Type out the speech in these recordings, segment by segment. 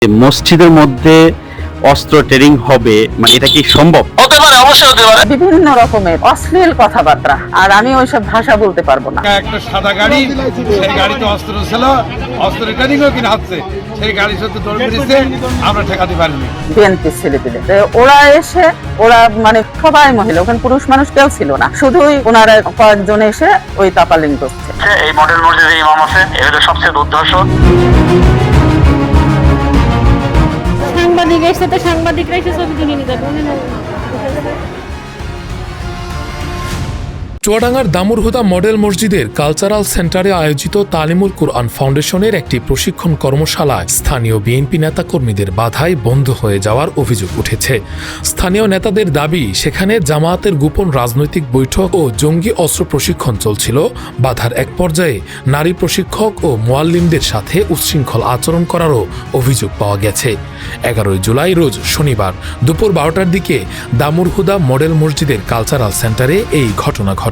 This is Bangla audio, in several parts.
মসজিদের মধ্যে অস্ত্র ট্রেনিং হবে, মানে এটা কি সম্ভব? হতে পারে, অবশ্যই হতে পারে। বিভিন্ন রকমের অশ্লীল কথাবার্তা, আর আমি ওইসব ভাষা বলতে পারবো না। একটা সাদা গাড়ি, সেই গাড়িতে অস্ত্র ছিল, অস্ত্র ট্রেনিংও কিনা হচ্ছে, সেই গাড়ির সাথে দৌড় বেরিয়েছে, আমরা ঠেকাতে পারিনি। বিএনপি ছেলেপিলে ওরা এসে ওরা মানে সবাই মহিলা, ওখানে পুরুষ মানুষ কেউ ছিল না, শুধুই ওনারা কয়েকজন এসে ওই তাপালিং করছে। এই মডেল মসজিদে ইমাম আছে, এটা সবচেয়ে দুর্ধর্ষ। সাংবাদিক এসে তো সাংবাদিকরা এসে ছবি তুলে নিতে পারবে না। চুয়াডাঙ্গার দামুরহুদা মডেল মসজিদের কালচারাল সেন্টারে আয়োজিত তালিমুল কুরআন ফাউন্ডেশনের একটি প্রশিক্ষণ কর্মশালায় স্থানীয় বিএনপি নেতাকর্মীদের বাধায় বন্ধ হয়ে যাওয়ার অভিযোগ উঠেছে। স্থানীয় নেতাদের দাবি, সেখানে জামায়াতের গোপন রাজনৈতিক বৈঠক ও জঙ্গি অস্ত্র প্রশিক্ষণ চলছিল। বাধার এক পর্যায়ে নারী প্রশিক্ষক ও মুয়াল্লিমদের সাথে উচ্ছৃঙ্খল আচরণ করারও অভিযোগ পাওয়া গেছে। 11 জুলাই রোজ শনিবার দুপুর 12টার দিকে দামুরহুদা মডেল মসজিদের কালচারাল সেন্টারে এই ঘটনা ঘটে।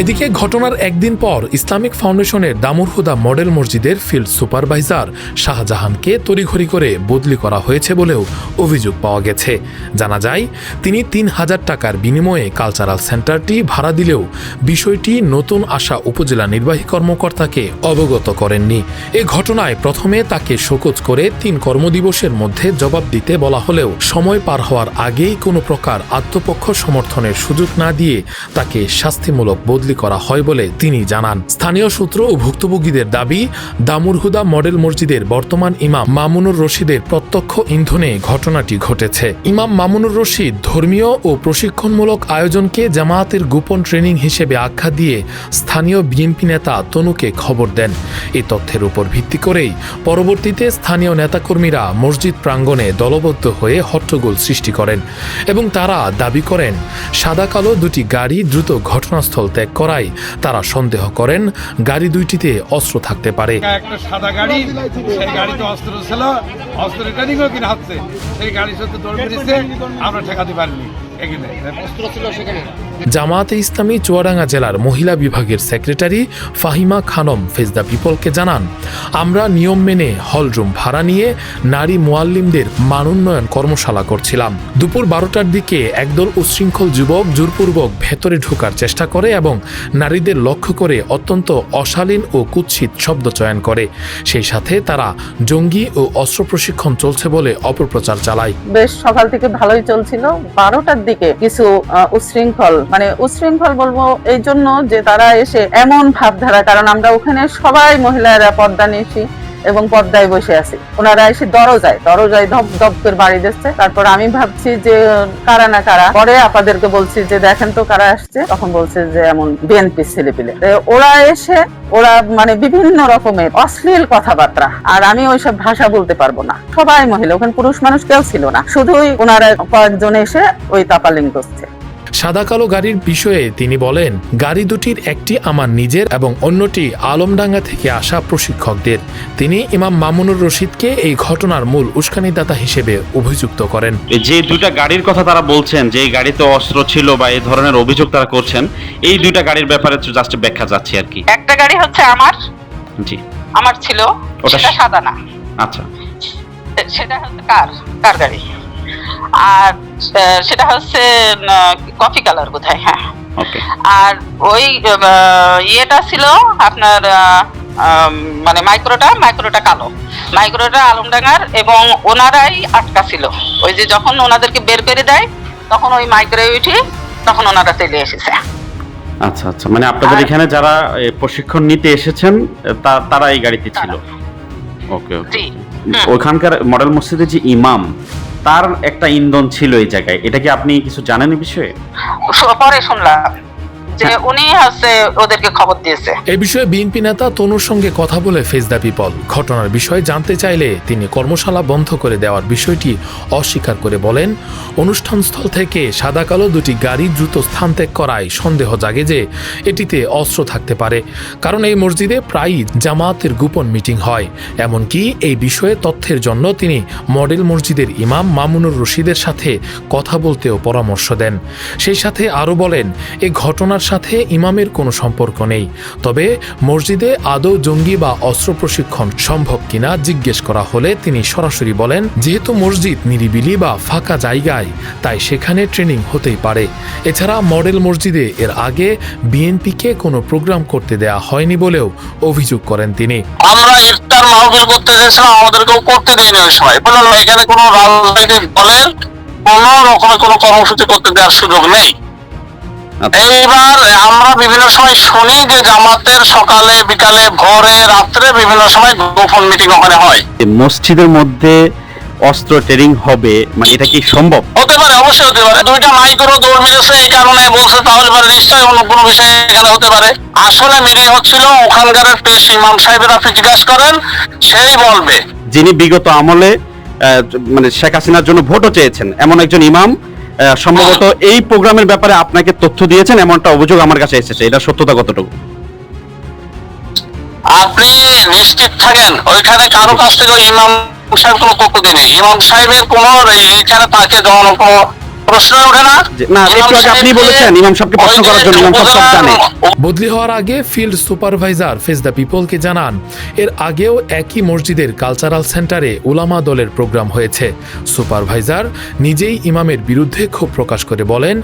এদিকে ঘটনার একদিন পর ইসলামিক ফাউন্ডেশনের দামুরহুদা মডেল মসজিদের ফিল্ড সুপারভাইজার শাহজাহানকে তড়িঘড়ি করে বদলি করা হয়েছে বলেও অভিযোগ পাওয়া গেছে। জানা যায়, তিনি 3000 টাকার বিনিময়ে কালচারাল সেন্টারটি ভাড়া দিলেও বিষয়টি নতুন আসা উপজেলা নির্বাহী কর্মকর্তাকে অবগত করেননি। এ ঘটনায় প্রথমে তাকে শোকজ করে 3 কর্মদিবসের মধ্যে জবাব দিতে বলা হলেও সময় পার হওয়ার আগেই কোনো প্রকার আত্মপক্ষ সমর্থনের সুযোগ না দিয়ে তাকে শাস্তিমূলক বদলি করা হয় বলে তিনি জানান। স্থানীয় সূত্র ও ভুক্তভোগীদের দাবি, দামুরহুদা মডেল মসজিদের বর্তমান ইমাম মামুনুর রশিদের প্রত্যক্ষ ইন্ধনে ঘটনাটি ঘটেছে। ইমাম মামুনুর রশিদ ধর্মীয় ও প্রশিক্ষণমূলক আয়োজনকে জামায়াতের গোপন ট্রেনিং হিসেবে আখ্যা দিয়ে স্থানীয় বিএনপি নেতা তনুকে খবর দেন। এই তথ্যের উপর ভিত্তি করেই পরবর্তীতে স্থানীয় নেতাকর্মীরা মসজিদ প্রাঙ্গণে দলবদ্ধ হয়ে হট্টগোল সৃষ্টি করেন এবং তারা দাবি করেন সাদা কালো দুটি গাড়ি দ্রুত ঘটনাস্থল ত্যাগ করায় তারা সন্দেহ করেন গাড়ি দুইটিতে অস্ত্র থাকতে পারে। একটা সাদা গাড়ি, সেই গাড়িতে অস্ত্র ছিল, অস্ত্র ট্রেনিংও কিনা হচ্ছে, সেই গাড়ির সাথে দৌড় বেরিয়েছে, আমরা ঠেকাতে পারিনি। জামায়াতে ইসলামী চুয়াডাঙ্গা জেলার মহিলা বিভাগের secretary Fahima Khanam face the পিপলকে জানান, আমরা নিয়ম মেনে হলরুম ভাড়া নিয়ে নারী মুয়াল্লিমদের মানোন্নয়ন কর্মশালা করছিলাম। দুপুর 12টার দিকে একদল উচ্ছৃঙ্খল যুবক জোরপূর্বক ভেতরে ঢোকার চেষ্টা করে এবং নারীদের লক্ষ্য করে অত্যন্ত অশালীন ও কুৎসিত শব্দ চয়ন করে। সেই সাথে তারা জঙ্গি ও অস্ত্র প্রশিক্ষণ চলছে বলে অপপ্রচার চালায়। বেশ সকাল থেকে ভালোই চলছিল। 12টার দিকে কিছু উচ্ছৃঙ্খল বলবো এই জন্য যে তারা এসে এমন ভাবধারা, কারণ আমরা ওখানে সবাই মহিলারা পর্দা নিয়েছি এবং পর্দায় বসে আছি, ওনারা এসে দরজায় ধপ ধপ করে বাড়ি দিচ্ছে। তারপর আমি ভাবছি যে কারা না কারা, পরে আপাদেরকে বলছি যে দেখেন তো কারা আসছে, তখন বলছে যে এমন বিএনপি ছেলেপিলে। ওরা এসে ওরা মানে বিভিন্ন রকমের অশ্লীল কথাবার্তা, আর আমি ওইসব ভাষা বলতে পারবো না। সবাই মহিলা, ওখানে পুরুষ মানুষ কেউ ছিল না, শুধুই ওনারা কয়েকজন এসে ওই তাপালিং করছে। সাদা কালো গাড়ির বিষয়ে তিনি বলেন, গাড়ি দুটির একটি আমার নিজের এবং অন্যটি আলমডাঙ্গা থেকে আসা প্রশিক্ষকদের। তিনি ইমাম মামুনুর রশিদকে এই ঘটনার মূল উস্কানিদাতা হিসেবে অভিযুক্ত করেন। যে দুইটা গাড়ির কথা তারা বলছেন, যে গাড়িতে অস্ত্র ছিল বা এই ধরনের অভিযোগ তারা করছেন, এই দুইটা গাড়ির ব্যাপারে জাস্ট ব্যাখ্যা যাচ্ছে আর কি। একটা গাড়ি হচ্ছে জি, আমার ছিল, ওটা সেটা সাদা না। আচ্ছা, সেটা হচ্ছে কার গাড়ি, আর সেটা হচ্ছে কফি কালার বোধহয়। হ্যাঁ, ওকে। আর ওই ইয়েটা ছিল আপনার মানে মাইক্রোটা কালো, মাইক্রোটা আলমডাঙ্গার, এবং ওনারাই আটকা ছিল। ওই যে যখন ওনাদেরকে বের করে দেয় তখন ওই মাইক্রো উঠে তখন ওনারা চলে এসেছে। আচ্ছা আচ্ছা, মানে আপনাদের এখানে যারা প্রশিক্ষণ নিতে এসেছেন তারা এই গাড়িতে ছিল। ওকে ওকে। ওখানকার মডেল মসজিদের যে ইমাম, তার একটা ইন্ধন ছিল এই জায়গায়, এটা কি আপনি কিছু জানেন এই বিষয়ে? পরে শুনলাম যে উনি হচ্ছে ওদেরকে খবর দিয়েছে। এই বিষয়ে বিএনপি নেতা তনুর সঙ্গে কথা বলে ফেজ দ্য পিপল ঘটনার বিষয়ে জানতে চাইলে তিনি কর্মশালা বন্ধ করে দেওয়ার বিষয়টি অস্বীকার করে বলেন, অনুষ্ঠানস্থল থেকে সাদা কালো দুটি গাড়ি দ্রুত স্থান ত্যাগ করায় সন্দেহ জাগে যে এটিতে অস্ত্র থাকতে পারে, কারণ এই মসজিদে প্রায়ই জামায়াতের গোপন মিটিং হয়। এমনকি এই বিষয়ে তথ্যের জন্য তিনি মডেল মসজিদের ইমাম মামুনুর রশিদের সাথে কথা বলতেও পরামর্শ দেন। সেই সাথে আরও বলেন, এই ঘটনার হামলার সাথে ইমামের কোনো সম্পর্ক নেই। তবে মসজিদে আদৌ জঙ্গি বা অস্ত্র প্রশিক্ষণ সম্ভব কিনা জিজ্ঞেস করা হলে তিনি সরাসরি বলেন, যেহেতু মসজিদ নিরিবিলি বা ফাঁকা জায়গায়, তাই সেখানে ট্রেনিং হতেই পারে। এছাড়া মডেল মসজিদে এর আগে বিএনপিকে কোনো প্রোগ্রাম করতে দেয়া হয়নি বলেও অভিযোগ করেন তিনি। আমরা ইফতার মাহফিল করতে চেয়েছিলাম, আমাদেরকেও করতে দেয়নি ওই সময়। বললাম এখানে কোনো রাজনৈতিক দলের কোন রকমের কোনো কর্মসূচি করতে দেওয়ার সুযোগ নেই। এইবার আমরা বিভিন্ন সময় শুনি যে জামাতের সকালে বিকালে ভোরে রাত্রে বিভিন্ন সময় গোপন মিটিং ওখানে হয়। মসজিদের মধ্যে অস্ত্র ট্রেনিং হবে, মানে এটা কি সম্ভব? হতে পারে, অবশ্যই হতে পারে। দুইটা মাইক্রো দৌড় মেরেছে এই কারণে বলছে, তাহলে পরে নিশ্চয়ই অন্য কোনো বিষয় এখানে হতে পারে। আসলে মিটিং হচ্ছিল ওখানকার পেশ ইমাম সাহেবের, আপনি জিজ্ঞাসা করেন, সেই বলবে। যিনি বিগত আমলে মানে শেখ হাসিনার জন্য ভোটও চেয়েছেন এমন একজন ইমাম সম্ভবত এই প্রোগ্রামের ব্যাপারে আপনাকে তথ্য দিয়েছেন, এমনটা অভিযোগ আমার কাছে এসেছে। এটা সত্যতা কতটুকু? আপনি নিশ্চিত থাকেন ওইখানে কারো কাছ থেকে ইমাম সাহেব কোনো তথ্য দেয়নি। ইমাম সাহেবের কোনো এইখানে তাকে দেওয়ার কোনো প্রশ্ন ওঠে না। না, একটু আগে আপনি বলেছেন ইমাম সাহেবকে প্রশ্ন করার জন্য, ইমাম সাহেব সব জানে। বদলি হওয়ার আগে ফিল্ড সুপারভাইজার ফেস দ্য পিপলকে জানান, এর আগেও একই মসজিদের কালচারাল সেন্টারে উলামা দলের প্রোগ্রাম হয়েছে। সুপারভাইজার নিজেই ইমামের বিরুদ্ধে ক্ষোভ প্রকাশ করে বলেন,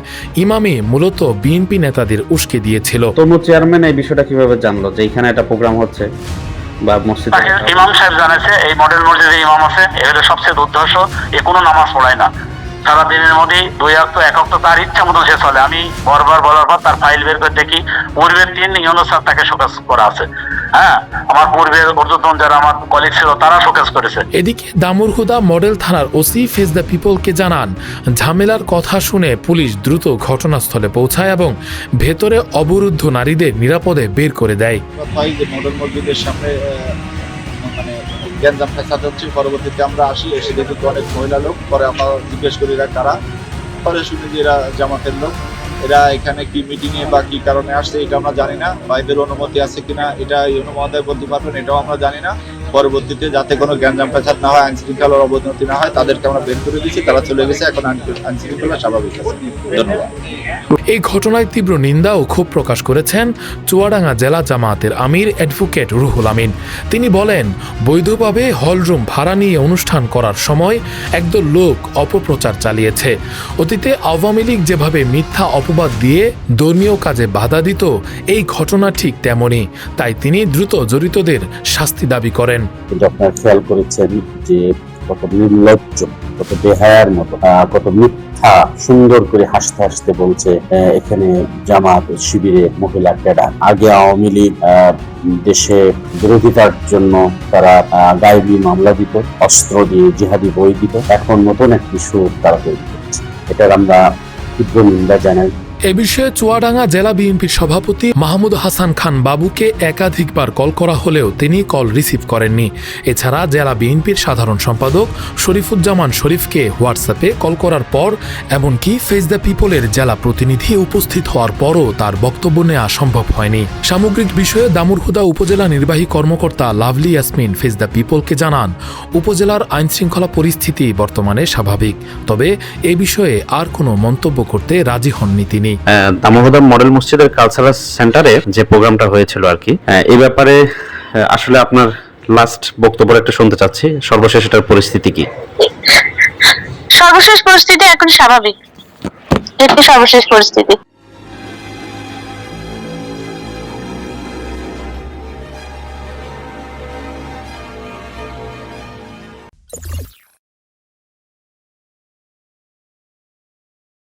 ইমামই মূলত বিএনপি নেতাদের উস্কে দিয়েছিল। তনু চেয়ারম্যান এই বিষয়টা কিভাবে জানলো যে এখানে একটা প্রোগ্রাম হচ্ছে বা মসজিদে? ইমাম সাহেব জানাচ্ছে এই মডেল মসজিদে ইমাম আছে, এগুলো সবচেয়ে দুর্ধর্ষ, এ কোনো নামাজ পড়ায় না। সারাদিনের মধ্যে 2 ওয়াক্ত 1 ওয়াক্ত তার ইচ্ছা মতো সে চলে। আমি বারবার বলার পর তার ফাইল বের করে দেখি, পূর্বের 3 ইউনুস স্যার তাকে শোকেস করা আছে। হ্যাঁ, আমার পূর্বের ঊর্ধ্বতন যারা আমার কলিগ ছিল তারা শোকেস করেছে। এদিকে দামুরহুদা মডেল থানার ওসি ফেস দ্য পিপলকে জানান, ঝামেলার কথা শুনে পুলিশ দ্রুত ঘটনাস্থলে পৌঁছায় এবং ভেতরে অবরুদ্ধ নারীদের নিরাপদে বের করে দেয়। কথাই যে মডেল মসজিদের সামনে মানে গ্যাঞ্জাম ফেসাদ হচ্ছে। পরবর্তীতে আমরা আসি, এসে দেখি তো অনেক মহিলা লোক। পরে আমরা জিজ্ঞেস করি এরা কারা, পরে শুনি যে এরা জামাতের লোক। এরা এখানে কি মিটিং এ বা কি কারণে আসছে এটা আমরা জানি না, বা এদের অনুমতি আছে কিনা এটা ইউনো মহোদয় বলতে পারবেন, এটাও আমরা জানি না। পরবর্তীতে যাতে কোনো গ্যাঞ্জাম ফেসাদ না হয়, আইন শৃঙ্খলার অবনতি না হয়, তাদেরকে আমরা বের করে দিচ্ছি। তারা চলে গেছে, এখন আইন শৃঙ্খলা স্বাভাবিক আছে। ধন্যবাদ। এই ঘটনায় তীব্র নিন্দা ও ক্ষোভ প্রকাশ করেছেন চুয়াডাঙ্গা জেলা জামায়াতের আমির অ্যাডভোকেট রুহুল আমিন। তিনি বলেন, বৈধভাবে হলরুম ভাড়া নিয়ে অনুষ্ঠান করার সময় একদল লোক অপপ্রচার চালিয়েছে। অতীতে আওয়ামী লীগ যেভাবে মিথ্যা অপবাদ দিয়ে ধর্মীয় কাজে বাধা দিত, এই ঘটনা ঠিক তেমনই। তাই তিনি দ্রুত জড়িতদের শাস্তি দাবি করেন। কিন্তু আপনারা খেয়াল করেছেন যে কত নির্লজ্জ, কত বেহায়ার মতো, কত মিথ্যা সুন্দর করে হাসতে হাসতে বলছে এখানে জামাত শিবিরে মহিলা ক্যাডার। আগে আওয়ামী লীগ দেশে বিরোধিতার জন্য তারা গায়েবী মামলা দিত, অস্ত্র দিয়ে জিহাদি বই দিত। এখন নতুন একটি সুর তারা তৈরি করছে, এটার আমরা তীব্র নিন্দা জানাই। এ বিষয়ে চুয়াডাঙ্গা জেলা বিএনপির সভাপতি মাহমুদ হাসান খান বাবুকে একাধিকবার কল করা হলেও তিনি কল রিসিভ করেননি। এছাড়া জেলা বিএনপির সাধারণ সম্পাদক শরীফুজ্জামান শরীফকে হোয়াটসঅ্যাপে কল করার পর, এমনকি ফেস দ্য পিপলের জেলা প্রতিনিধি উপস্থিত হওয়ার পরও তার বক্তব্য নেওয়া সম্ভব হয়নি। সামগ্রিক বিষয়ে দামুরহুদা উপজেলা নির্বাহী কর্মকর্তা লাভলি ইয়াসমিন ফেস দ্য পিপলকে জানান, উপজেলার আইনশৃঙ্খলা পরিস্থিতি বর্তমানে স্বাভাবিক, তবে এ বিষয়ে আর কোনো মন্তব্য করতে রাজি হননি তিনি। দামোহদা মডেল মসজিদের কালচারাল সেন্টারে যে প্রোগ্রামটা হয়েছিল আর কি, এই ব্যাপারে আসলে আপনার লাস্ট বক্তব্য একটা শুনতে চাচ্ছি। সর্বশেষ এটার পরিস্থিতি কি? সর্বশেষ পরিস্থিতি এখন স্বাভাবিক, এটি সর্বশেষ পরিস্থিতি।